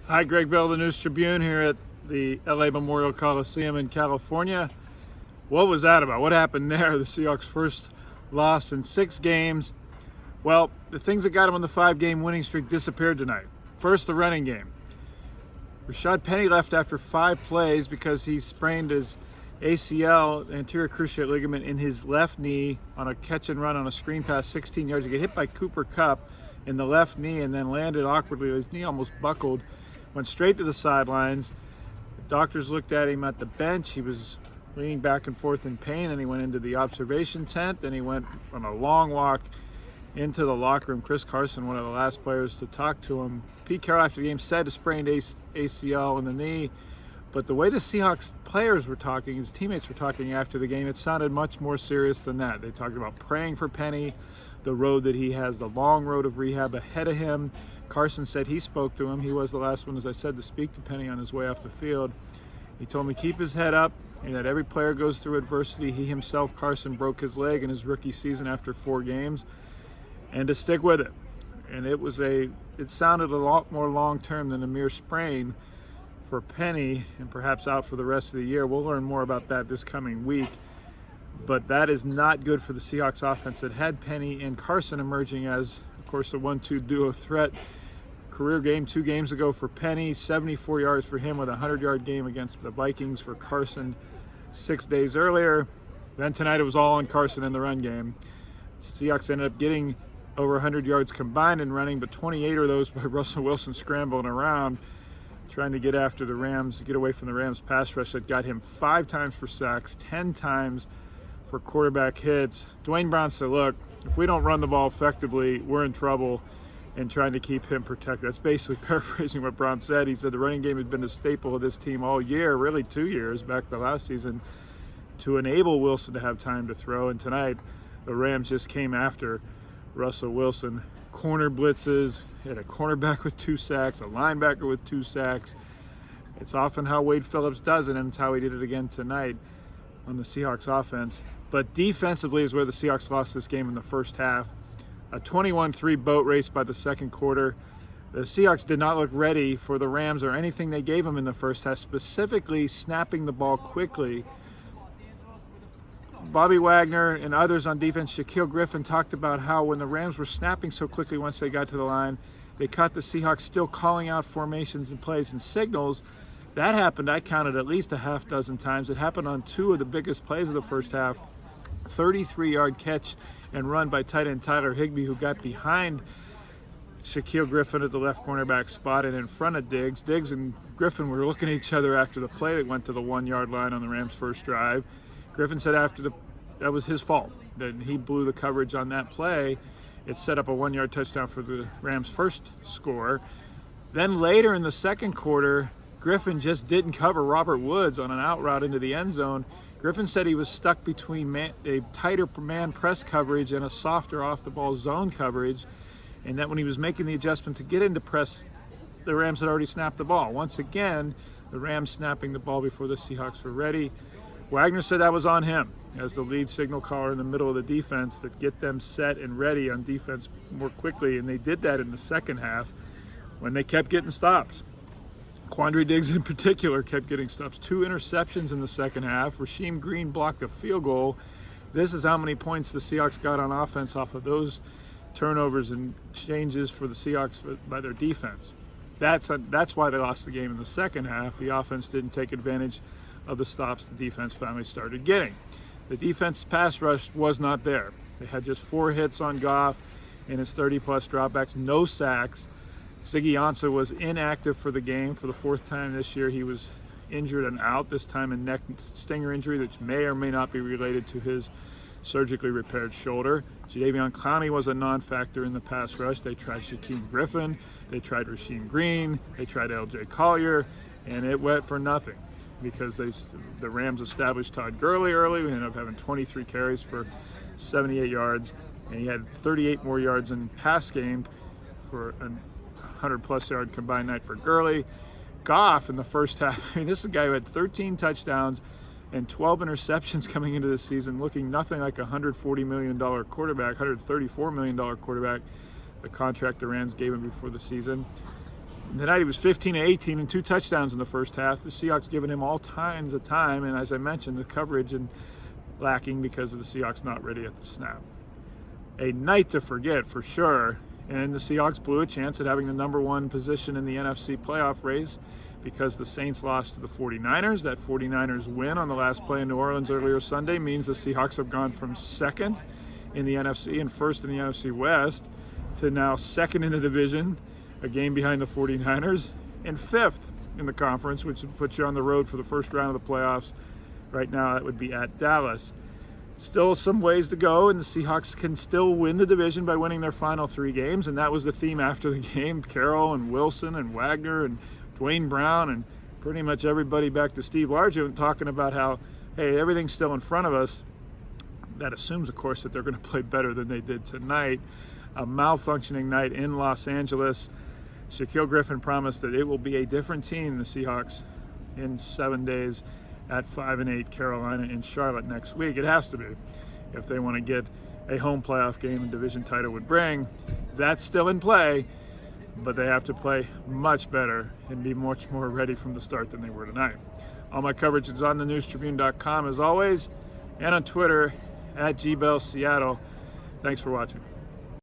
Hi, Gregg, the News Tribune here at the LA Memorial Coliseum in California. What was that about? What happened there? The Seahawks' first loss in 6 games. Well, the things that got them on the 5-game winning streak disappeared tonight. First, the running game. Rashaad Penny left after 5 plays because he sprained his ACL, anterior cruciate ligament, in his left knee on a catch and run on a screen pass 16 yards. He got hit by Cooper Kupp in the left knee and then landed awkwardly. His knee almost buckled. Went straight to the sidelines. The doctors looked at him at the bench. He was leaning back and forth in pain, and he went into the observation tent. Then he went on a long walk into the locker room. Chris Carson, one of the last players to talk to him. Pete Carroll after the game said a sprained ACL in the knee, but the way the Seahawks players were talking, his teammates were talking after the game, it sounded much more serious than that. They talked about praying for Penny, the road that he has, the long road of rehab ahead of him. Carson said he spoke to him. He was the last one, as I said, to speak to Penny on his way off the field. He told me keep his head up and that every player goes through adversity. He himself, Carson, broke his leg in his rookie season after 4 games, and to stick with it. And it sounded a lot more long-term than a mere sprain for Penny, and perhaps out for the rest of the year. We'll learn more about that this coming week. But that is not good for the Seahawks offense that had Penny and Carson emerging as, of course, a 1-2 duo threat. Career game 2 games ago for Penny, 74 yards for him with a 100-yard game against the Vikings for Carson 6 days earlier. Then tonight it was all on Carson in the run game. Seahawks ended up getting over 100 yards combined in running, but 28 of those by Russell Wilson scrambling around, trying to get after the Rams, get away from the Rams pass rush that got him 5 times for sacks, 10 times for quarterback hits. Dwayne Brown said, look, if we don't run the ball effectively, we're in trouble, and trying to keep him protected. That's basically paraphrasing what Brown said. He said the running game has been a staple of this team all year, really 2 years, back the last season, to enable Wilson to have time to throw. And tonight, the Rams just came after Russell Wilson. Corner blitzes, had a cornerback with 2 sacks, a linebacker with 2 sacks. It's often how Wade Phillips does it, and it's how he did it again tonight on the Seahawks offense. But defensively is where the Seahawks lost this game in the first half. A 21-3 boat race by the second quarter. The Seahawks did not look ready for the Rams or anything they gave them in the first half, specifically snapping the ball quickly. Bobby Wagner and others on defense, Shaquille Griffin, talked about how when the Rams were snapping so quickly once they got to the line, they caught the Seahawks still calling out formations and plays and signals. That happened, I counted, at least a half dozen times. It happened on 2 of the biggest plays of the first half. 33-yard catch and run by tight end Tyler Higbee, who got behind Shaquille Griffin at the left cornerback spot and in front of Diggs. Diggs and Griffin were looking at each other after the play that went to the 1-yard line on the Rams' first drive. Griffin said that was his fault, that he blew the coverage on that play. It set up a 1-yard touchdown for the Rams' first score. Then later in the second quarter, Griffin just didn't cover Robert Woods on an out route into the end zone. Griffin said he was stuck between a tighter man press coverage and a softer off-the-ball zone coverage, and that when he was making the adjustment to get into press, the Rams had already snapped the ball. Once again, the Rams snapping the ball before the Seahawks were ready. Wagner said that was on him as the lead signal caller in the middle of the defense, that get them set and ready on defense more quickly, and they did that in the second half when they kept getting stops. Quandre Diggs in particular kept getting stops. 2 interceptions in the second half. Rasheem Green blocked a field goal. This is how many points the Seahawks got on offense off of those turnovers and changes for the Seahawks by their defense. That's why they lost the game in the second half. The offense didn't take advantage of the stops the defense finally started getting. The defense pass rush was not there. They had just 4 hits on Goff and his 30-plus dropbacks, no sacks. Ziggy Ansah was inactive for the game for the 4th time this year. He was injured and out, this time a neck stinger injury, which may or may not be related to his surgically repaired shoulder. Jadeveon Clowney was a non-factor in the pass rush. They tried Shaquem Griffin, they tried Rasheem Green, they tried L.J. Collier, and it went for nothing because the Rams established Todd Gurley early. We ended up having 23 carries for 78 yards, and he had 38 more yards in pass game for an 100-plus yard combined night for Gurley. Goff in the first half, this is a guy who had 13 touchdowns and 12 interceptions coming into the season, looking nothing like a $140 million quarterback, $134 million quarterback, the contract the Rams gave him before the season. Tonight he was 15-18 and 2 touchdowns in the first half. The Seahawks giving him all kinds of time, and as I mentioned, the coverage and lacking because of the Seahawks not ready at the snap. A night to forget for sure, and the Seahawks blew a chance at having the number 1 position in the NFC playoff race because the Saints lost to the 49ers. That 49ers win on the last play in New Orleans earlier Sunday means the Seahawks have gone from 2nd in the NFC and 1st in the NFC West to now 2nd in the division, a game behind the 49ers, and 5th in the conference, which would put you on the road for the first round of the playoffs. Right now, that would be at Dallas. Still some ways to go, and the Seahawks can still win the division by winning their final 3 games, and that was the theme after the game. Carroll and Wilson and Wagner and Dwayne Brown and pretty much everybody back to Steve Largent talking about how, hey, everything's still in front of us. That assumes, of course, that they're going to play better than they did tonight. A malfunctioning night in Los Angeles. Shaquille Griffin promised that it will be a different team, the Seahawks, in 7 days at 5-8 Carolina and Charlotte next week. It has to be if they want to get a home playoff game and division title would bring. That's still in play, but they have to play much better and be much more ready from the start than they were tonight. All my coverage is on thenewstribune.com as always, and on Twitter at GBellSeattle. Thanks for watching.